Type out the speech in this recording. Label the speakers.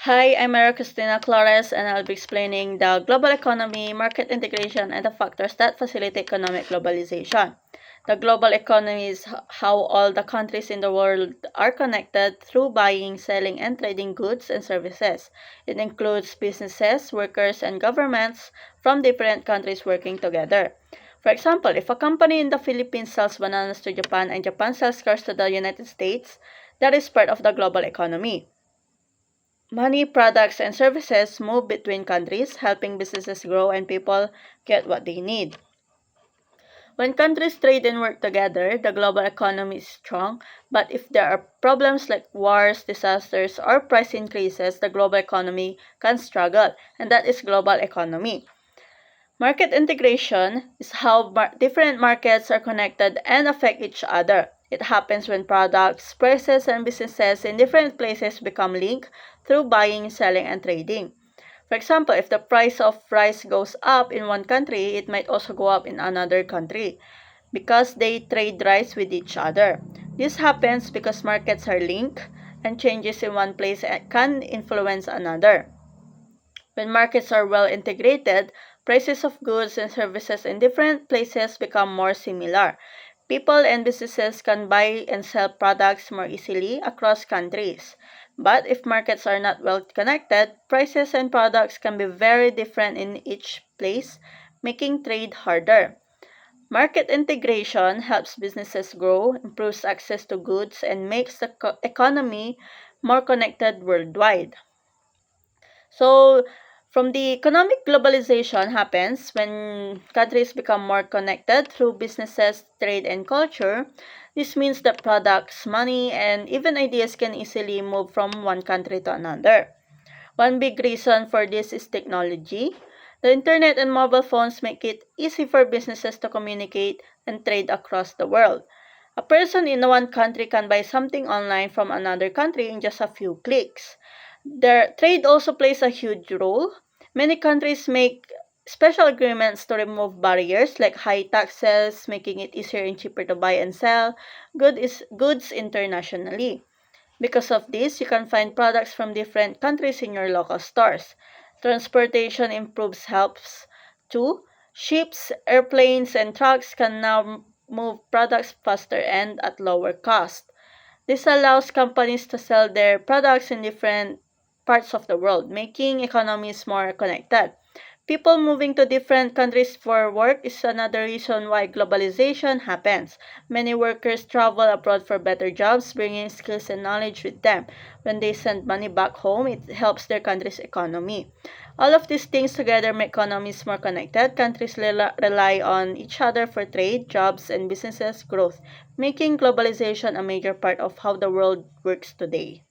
Speaker 1: Hi, I'm Maria Cristina Flores, and I'll be explaining the global economy, market integration, and the factors that facilitate economic globalization. The global economy is how all the countries in the world are connected through buying, selling, and trading goods and services. It includes businesses, workers, and governments from different countries working together. For example, if a company in the Philippines sells bananas to Japan and Japan sells cars to the United States, that is part of the global economy. Money, products, and services move between countries, helping businesses grow and people get what they need. When countries trade and work together, the global economy is strong, but if there are problems like wars, disasters, or price increases, the global economy can struggle, and that is global economy. Market integration is how different markets are connected and affect each other. It happens when products, prices, and businesses in different places become linked through buying, selling, and trading. For example, if the price of rice goes up in one country, it might also go up in another country because they trade rice with each other. This happens because markets are linked and changes in one place can influence another. When markets are well integrated, prices of goods and services in different places become more similar. People and businesses can buy and sell products more easily across countries. But if markets are not well connected, prices and products can be very different in each place, making trade harder. Market integration helps businesses grow, improves access to goods, and makes the economy more connected worldwide. So, from the economic globalization happens when countries become more connected through businesses, trade, and culture. This means that products, money, and even ideas can easily move from one country to another. One big reason for this is technology. The internet and mobile phones make it easy for businesses to communicate and trade across the world. A person in one country can buy something online from another country in just a few clicks. Their trade also plays a huge role. Many countries make special agreements to remove barriers like high taxes, making it easier and cheaper to buy and sell goods internationally. Because of this, you can find products from different countries in your local stores. Transportation improves helps too. Ships, airplanes, and trucks can now move products faster and at lower cost. This allows companies to sell their products in different parts of the world, making economies more connected. People moving to different countries for work is another reason why globalization happens. Many workers travel abroad for better jobs, bringing skills and knowledge with them. When they send money back home, it helps their country's economy. All of these things together make economies more connected. Countries rely on each other for trade, jobs, and businesses growth, making globalization a major part of how the world works today.